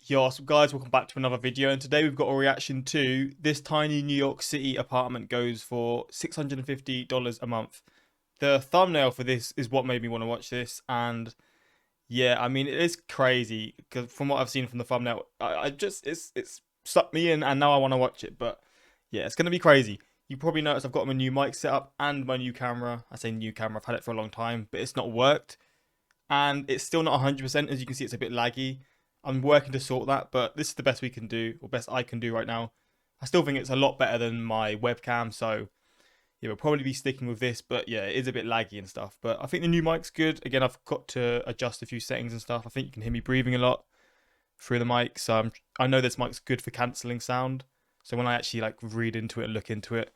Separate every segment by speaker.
Speaker 1: Yo, so guys, welcome back to another video, and today we've got a reaction to this tiny New York City apartment goes for $650 a month. The thumbnail for this is what made me want to watch this, and yeah, I mean, it is crazy, because from what I've seen from the thumbnail, it's sucked me in, and now I want to watch it, but yeah, it's going to be crazy. You probably noticed I've got my new mic set up and my new camera. I say new camera, I've had it for a long time, but it's not worked, and it's still not 100%, as you can see, it's a bit laggy. I'm working to sort that, but this is the best we can do, or best I can do right now. I still think it's a lot better than my webcam, so yeah, we'll probably be sticking with this, but yeah, it is a bit laggy and stuff. But I think the new mic's good. Again, I've got to adjust a few settings and stuff. I think you can hear me breathing a lot through the mic, so I know this mic's good for cancelling sound. So when I actually like read into it and look into it,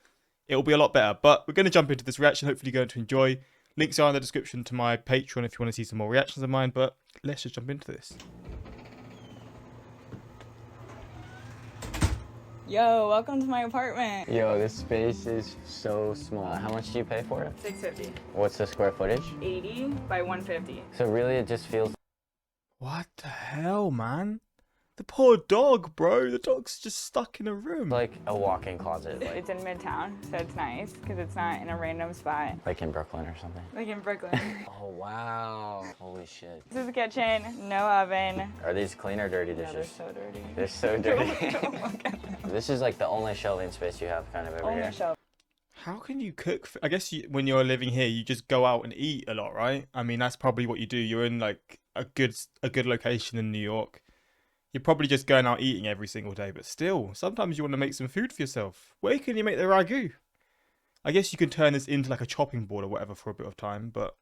Speaker 1: it'll be a lot better. But we're going to jump into this reaction, hopefully you're going to enjoy. Links are in the description to my Patreon if you want to see some more reactions of mine, but let's just jump into this.
Speaker 2: Yo, welcome to my apartment.
Speaker 3: Yo, this space is so small. How much do you pay for it?
Speaker 2: $650.
Speaker 3: What's the square footage?
Speaker 2: 80 by 150.
Speaker 3: So really it just feels
Speaker 1: What the hell, man? The poor dog, bro. The dog's just stuck in a room.
Speaker 3: like a walk-in closet,
Speaker 2: It's in Midtown, so it's nice because it's not in a random spot.
Speaker 3: like in Brooklyn or something.
Speaker 2: Like in Brooklyn.
Speaker 3: Oh, wow. Holy shit.
Speaker 2: This is the kitchen, no oven.
Speaker 3: Are these clean or dirty
Speaker 2: Yeah,
Speaker 3: dishes?
Speaker 2: they're so dirty.
Speaker 3: They're so dirty.
Speaker 2: Don't look at them.
Speaker 3: This is like the only shelving space you have kind of over
Speaker 2: Only
Speaker 3: here.
Speaker 2: shelf.
Speaker 1: How can you cook? I guess when you're living here, you just go out and eat a lot, right? I mean, that's probably what you do. You're in like a good location in New York. You're probably just going out eating every single day, but still, sometimes you want to make some food for yourself. Where can you make the ragu? I guess you can turn this into like a chopping board or whatever for a bit of time, but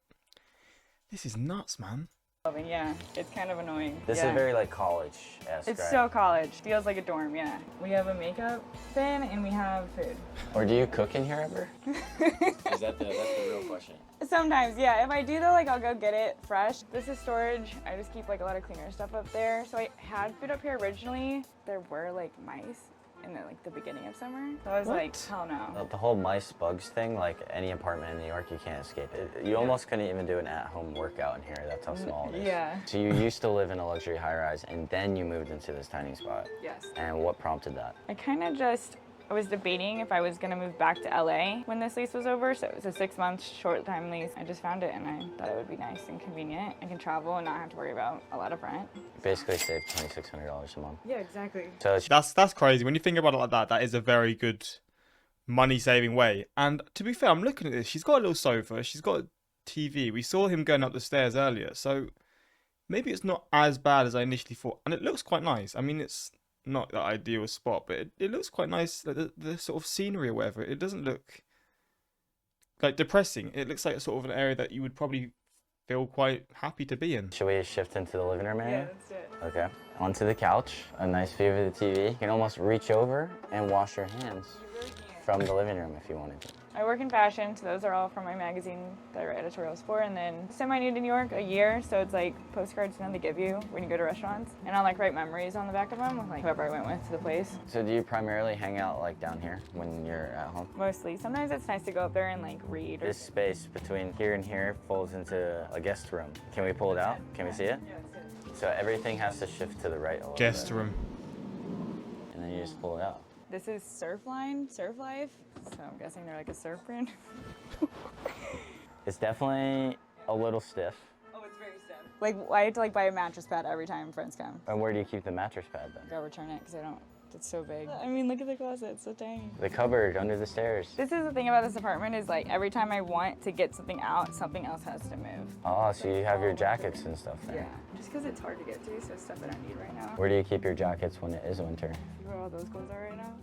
Speaker 1: this is nuts, man.
Speaker 2: Oven, yeah, it's kind of annoying.
Speaker 3: This
Speaker 2: yeah.
Speaker 3: is very like college-esque,
Speaker 2: It's
Speaker 3: right?
Speaker 2: so college. Feels like a dorm, yeah. We have a makeup bin and we have food.
Speaker 3: Or do you cook in here ever? That's the real question.
Speaker 2: Sometimes, yeah. If I do though, like I'll go get it fresh. This is storage. I just keep like a lot of cleaner stuff up there. So I had food up here originally. There were like mice in the beginning of summer. So I was like, hell no.
Speaker 3: The whole mice bugs thing, like any apartment in New York, you can't escape it. You almost couldn't even do an at-home workout in here. That's how small it is.
Speaker 2: Yeah.
Speaker 3: So you used to live in a luxury high-rise, and then you moved into this tiny spot.
Speaker 2: Yes.
Speaker 3: And what prompted that?
Speaker 2: I was debating if I was gonna move back to LA when this lease was over. So it was a 6-month short time lease. I just found it and I thought it would be nice and convenient. I can travel and not have to worry about a lot of rent.
Speaker 3: Basically saved $2,600 a month.
Speaker 2: Yeah, exactly.
Speaker 3: So it's
Speaker 1: That's crazy. When you think about it like that, that is a very good money-saving way. And to be fair, I'm looking at this. She's got a little sofa. She's got a TV. We saw him going up the stairs earlier, so maybe it's not as bad as I initially thought. And it looks quite nice. I mean, it's not the ideal spot, but it looks quite nice. Like the sort of scenery or whatever. It doesn't look like depressing. It looks like a sort of an area that you would probably feel quite happy to be in.
Speaker 3: should we shift into the living room area?
Speaker 2: Yeah, that's it.
Speaker 3: Okay. Onto the couch. A nice view of the TV. You can almost reach over and wash your hands from the living room if you wanted to.
Speaker 2: I work in fashion, so those are all from my magazine that I write editorials for. And then semi-new to New York, a year, so it's like postcards they give you when you go to restaurants. And I'll like write memories on the back of them with like whoever I went with to the place.
Speaker 3: So do you primarily hang out like down here when you're at home?
Speaker 2: Mostly. Sometimes it's nice to go up there and like read.
Speaker 3: This space between here and here folds into a guest room. Can we pull it out? Can we see it?
Speaker 2: Yeah, that's it.
Speaker 3: So everything has to shift to the right a little
Speaker 1: Guest
Speaker 3: bit.
Speaker 1: room.
Speaker 3: And then you just pull it out.
Speaker 2: This is Surf Life, so I'm guessing they're like a surf brand.
Speaker 3: It's definitely a little stiff.
Speaker 2: Oh, it's very stiff. Like, I have to like buy a mattress pad every time friends come.
Speaker 3: And where do you keep the mattress pad then?
Speaker 2: Gotta return it because it's so big. I mean, look at the closet, it's so tiny.
Speaker 3: The cupboard under the stairs.
Speaker 2: This is the thing about this apartment is like every time I want to get something out, something else has to move.
Speaker 3: Oh, so you have your jackets and stuff there.
Speaker 2: Yeah, just because it's hard to get to, so stuff I don't need right now.
Speaker 3: Where do you keep your jackets when it is winter?
Speaker 2: Where all those clothes are right now?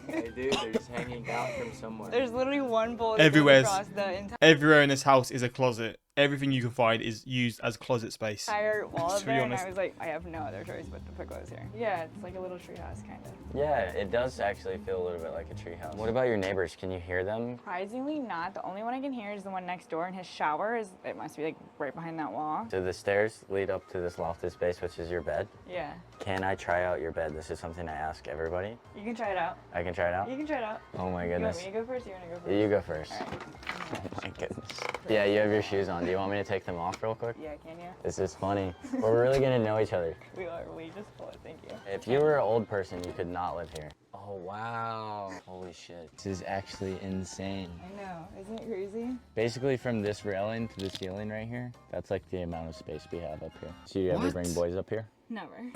Speaker 3: They do, they're just hanging down from somewhere.
Speaker 2: There's literally one bowl that goes
Speaker 1: Everywhere.
Speaker 2: across the
Speaker 1: Everywhere in this house is a closet. Everything you can find is used as closet space.
Speaker 2: entire wall
Speaker 1: To
Speaker 2: of
Speaker 1: be
Speaker 2: there, and
Speaker 1: honest.
Speaker 2: I was like, I have no other choice but to put clothes here. Yeah, it's like a little treehouse, kind of.
Speaker 3: Yeah, it does actually feel a little bit like a treehouse. What about your neighbors? Can you hear them?
Speaker 2: Surprisingly not. The only one I can hear is the one next door, and his shower is, it must be like right behind that wall.
Speaker 3: So the stairs lead up to this lofted space, which is your bed.
Speaker 2: Yeah.
Speaker 3: Can I try out your bed? This is something I ask everybody.
Speaker 2: You can try it out.
Speaker 3: I can try it out?
Speaker 2: You can try it out.
Speaker 3: Oh my
Speaker 2: You want
Speaker 3: goodness.
Speaker 2: me to go first or you want to go first?
Speaker 3: You go first.
Speaker 2: All right.
Speaker 3: Oh my goodness. Yeah, you have your shoes on. Do you want me to take them off real quick?
Speaker 2: Yeah, can you?
Speaker 3: This is funny. We're really gonna know each other.
Speaker 2: We are. We just pull it. Thank you.
Speaker 3: If you were an old person, you could not live here. Oh wow. Holy shit. This is actually insane.
Speaker 2: I know. Isn't it crazy?
Speaker 3: Basically from this railing to the ceiling right here, that's like the amount of space we have up here. So you ever
Speaker 1: What?
Speaker 3: bring boys up here?
Speaker 2: Never.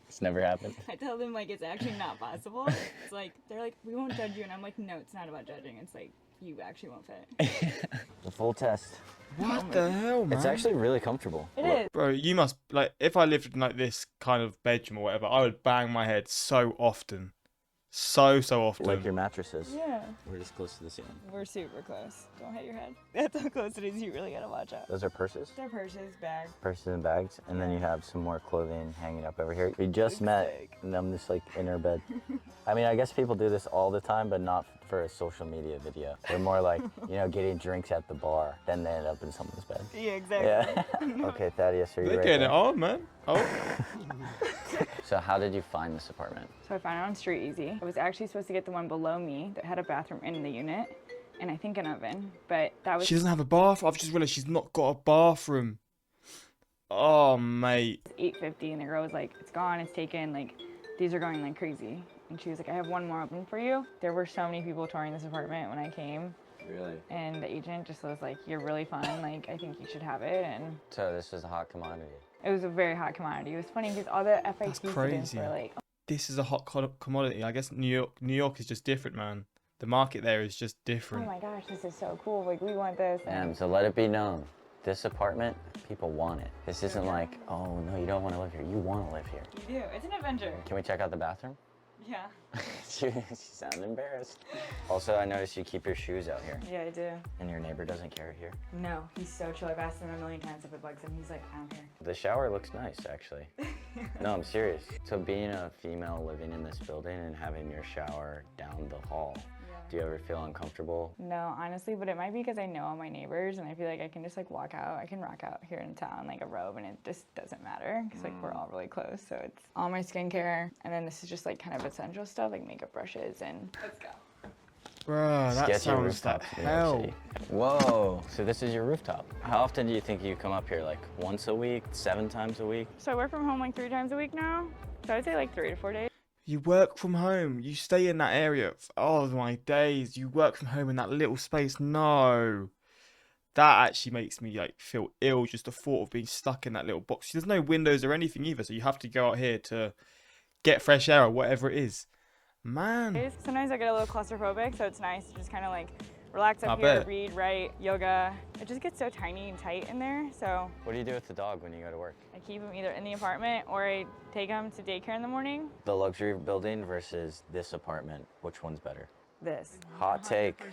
Speaker 3: It's never happened.
Speaker 2: I tell them like it's actually not possible. It's like they're like, we won't judge you, and I'm like, no, it's not about judging. It's like you actually won't fit.
Speaker 3: The full test.
Speaker 1: What the hell, man?
Speaker 3: It's actually really comfortable.
Speaker 2: It
Speaker 3: Look,
Speaker 2: is.
Speaker 1: Bro, you must, like, if I lived in like this kind of bedroom or whatever, I would bang my head so often. So often.
Speaker 3: like your mattresses.
Speaker 2: Yeah.
Speaker 3: We're just close to the ceiling.
Speaker 2: We're super close. Don't hit your head. That's how close it is. You really gotta watch out.
Speaker 3: Those are purses.
Speaker 2: They're purses, bags.
Speaker 3: Purses and bags. And then you have some more clothing hanging up over here. We just met
Speaker 2: sick.
Speaker 3: and I'm just like in our bed. I mean, I guess people do this all the time, but not for a social media video. They're more like, you know, getting drinks at the bar. Then they end up in someone's bed.
Speaker 2: Yeah, exactly.
Speaker 3: Yeah. Okay, Thaddeus, are you
Speaker 1: They're
Speaker 3: ready?
Speaker 1: getting it on, man. Oh.
Speaker 3: So how did you find this apartment?
Speaker 2: So I found it on Street Easy. I was actually supposed to get the one below me that had a bathroom in the unit, and I think an oven, but that was
Speaker 1: She doesn't have a bathroom. I've just realized she's not got a bathroom. Oh, mate.
Speaker 2: $850, and the girl was like, it's gone, it's taken, like, these are going like crazy. And she was like, I have one more open for you. There were so many people touring this apartment when I came,
Speaker 3: Really?
Speaker 2: and the agent just was like, you're really fun, like, I think you should have it, and
Speaker 3: So this is a hot commodity.
Speaker 2: it was a very hot commodity. It was funny because all the FIT students
Speaker 1: crazy.
Speaker 2: were like,
Speaker 1: This is a hot commodity. I guess New York is just different, man. The market there is just
Speaker 2: oh
Speaker 1: different.
Speaker 2: my gosh, this is so cool, like, we want this.
Speaker 3: Damn, so let it be known. This apartment, people want it. This isn't like, oh no, you don't want to live here. You want to live here.
Speaker 2: You do, it's an adventure.
Speaker 3: Can we check out the bathroom?
Speaker 2: Yeah.
Speaker 3: she sounded embarrassed. Also, I noticed you keep your shoes out here.
Speaker 2: Yeah, I do.
Speaker 3: And your neighbor doesn't carry here.
Speaker 2: No, he's so chill. I've asked him a million times if it bugs him. He's like, I don't care.
Speaker 3: The shower looks nice, actually. No, I'm serious. So being a female living in this building and having your shower down the hall, do you ever feel uncomfortable?
Speaker 2: No, honestly, but it might be because I know all my neighbors and I feel like I can just like walk out. I can rock out here in town like a robe and it just doesn't matter because like we're all really close. So it's all my skincare and then this is just like kind of essential stuff like makeup brushes and let's go.
Speaker 1: Bruh, that
Speaker 3: Sketchy
Speaker 1: sounds
Speaker 3: rooftops
Speaker 1: like
Speaker 3: in New York
Speaker 1: hell.
Speaker 3: City. Whoa, so this is your rooftop. How often do you think you come up here? Like once a week, 7 times a week?
Speaker 2: So I work from home like 3 times a week now. So I'd say like 3 to 4 days.
Speaker 1: You work from home. You stay in that area. Oh my days. You work from home in that little space. No. That actually makes me like feel ill, just the thought of being stuck in that little box. There's no windows or anything either, so you have to go out here to get fresh air or whatever it is. Man.
Speaker 2: Sometimes I get a little claustrophobic, so it's nice to just kind of like relax up
Speaker 1: I
Speaker 2: here,
Speaker 1: bet.
Speaker 2: read, write, yoga. It just gets so tiny and tight in there, so
Speaker 3: What do you do with the dog when you go to work?
Speaker 2: I keep him either in the apartment or I take him to daycare in the morning.
Speaker 3: The luxury building versus this apartment, which one's better?
Speaker 2: This.
Speaker 3: Hot take.
Speaker 2: 100%.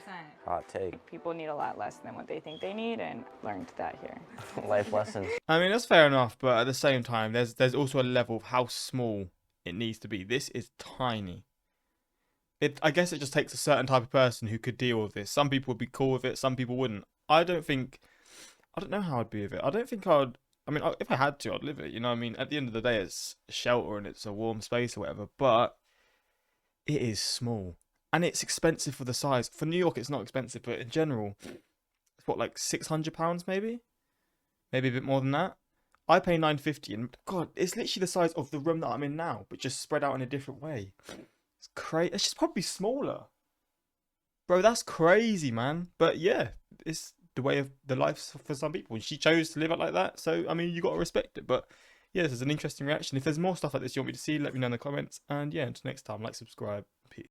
Speaker 3: Hot take.
Speaker 2: People need a lot less than what they think they need and learned that here.
Speaker 3: Life lessons.
Speaker 1: I mean, that's fair enough, but at the same time, there's also a level of how small it needs to be. This is tiny. I guess it just takes a certain type of person who could deal with this. Some people would be cool with it, some people wouldn't. I don't know how I'd be with it. I don't think I mean, if I had to, I'd live it. You know what I mean? At the end of the day, it's a shelter and it's a warm space or whatever, but it is small. And it's expensive for the size. For New York, it's not expensive, but in general, it's what, like £600 maybe? Maybe a bit more than that. I pay $950 and God, it's literally the size of the room that I'm in now, but just spread out in a different way. It's crazy. It's just probably smaller. Bro, that's crazy, man. But yeah, it's the way of the life for some people. And she chose to live it like that. So, I mean, you got to respect it. But yeah, this is an interesting reaction. If there's more stuff like this you want me to see, let me know in the comments. And yeah, until next time, like, subscribe.